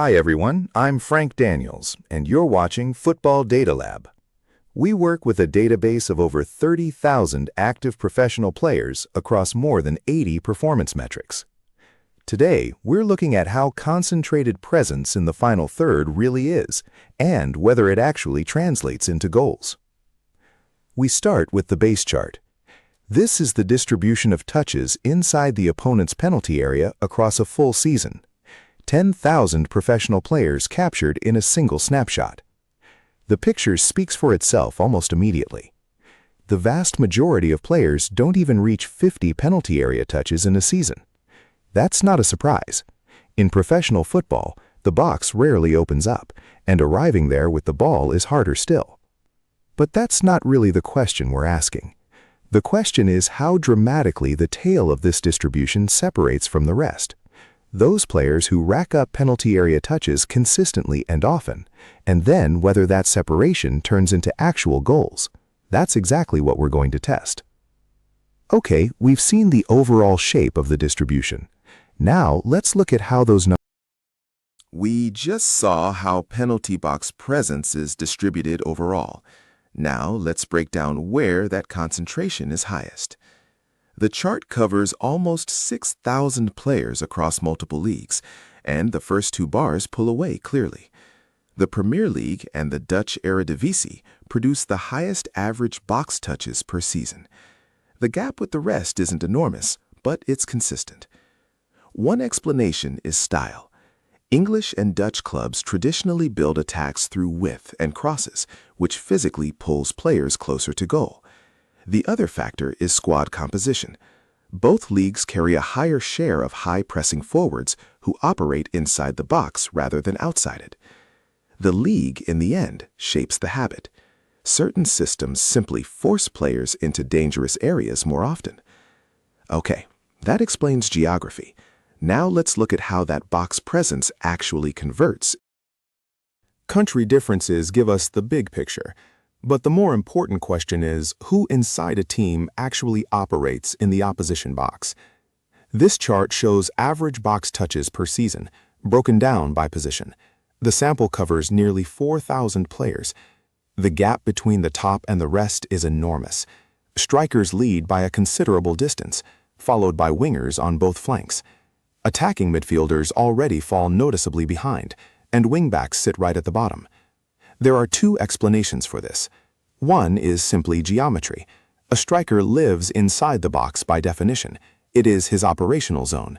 Hi everyone, I'm Frank Daniels, and you're watching Football DataLab. We work with a database of over 30,000 active professional players across more than 80 performance metrics. Today, we're looking at how concentrated presence in the final third really is, and whether it actually translates into goals. We start with the base chart. This is the distribution of touches inside the opponent's penalty area across a full season. 10,000 professional players captured in a single snapshot. The picture speaks for itself almost immediately. The vast majority of players don't even reach 50 penalty area touches in a season. That's not a surprise. In professional football, the box rarely opens up, and arriving there with the ball is harder still. But that's not really the question we're asking. The question is how dramatically the tail of this distribution separates from the rest. Those players who rack up penalty area touches consistently and often, and then whether that separation turns into actual goals. That's exactly what we're going to test. Okay, we've seen the overall shape of the distribution. Now, let's look at how those numbers. We just saw how penalty box presence is distributed overall. Now, let's break down where that concentration is highest. The chart covers almost 6,000 players across multiple leagues, and the first two bars pull away clearly. The Premier League and the Dutch Eredivisie produce the highest average box touches per season. The gap with the rest isn't enormous, but it's consistent. One explanation is style. English and Dutch clubs traditionally build attacks through width and crosses, which physically pulls players closer to goal. The other factor is squad composition. Both leagues carry a higher share of high-pressing forwards who operate inside the box rather than outside it. The league, in the end, shapes the habit. Certain systems simply force players into dangerous areas more often. Okay, that explains geography. Now let's look at how that box presence actually converts. Country differences give us the big picture, but the more important question is who inside a team actually operates in the opposition box. This chart shows average box touches per season, broken down by position. The sample covers nearly 4,000 players. The gap between the top and the rest is enormous. Strikers lead by a considerable distance, followed by wingers on both flanks. Attacking midfielders already fall noticeably behind, and wingbacks sit right at the bottom. There are two explanations for this. One is simply geometry. A striker lives inside the box by definition. It is his operational zone.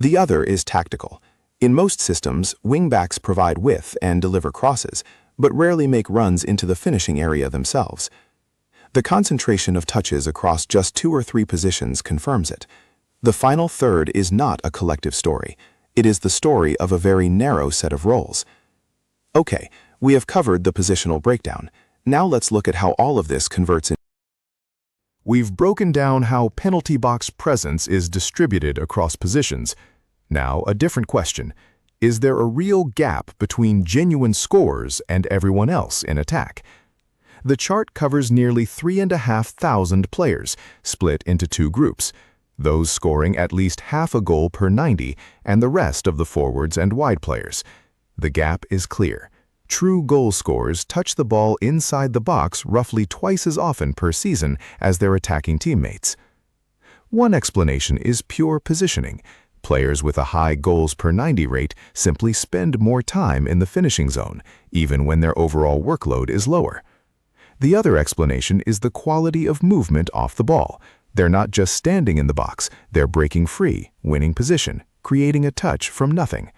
The other is tactical. In most systems, wingbacks provide width and deliver crosses, but rarely make runs into the finishing area themselves. The concentration of touches across just 2 or 3 positions confirms it. The final third is not a collective story. It is the story of a very narrow set of roles. Okay, we have covered the positional breakdown. Now let's look at how all of this converts in. We've broken down how penalty box presence is distributed across positions. Now, a different question. Is there a real gap between genuine scorers and everyone else in attack? The chart covers nearly 3,500 players, split into 2 groups. Those scoring at least half a goal per 90, and the rest of the forwards and wide players. The gap is clear. True goal scorers touch the ball inside the box roughly twice as often per season as their attacking teammates. One explanation is pure positioning. Players with a high goals per 90 rate simply spend more time in the finishing zone, even when their overall workload is lower. The other explanation is the quality of movement off the ball. They're not just standing in the box, they're breaking free, winning position, creating a touch from nothing.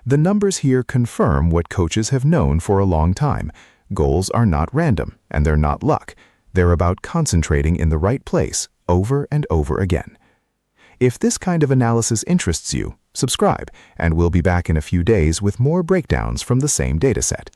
The numbers here confirm what coaches have known for a long time. Goals are not random, and they're not luck. They're about concentrating in the right place over and over again. If this kind of analysis interests you, subscribe, and we'll be back in a few days with more breakdowns from the same dataset.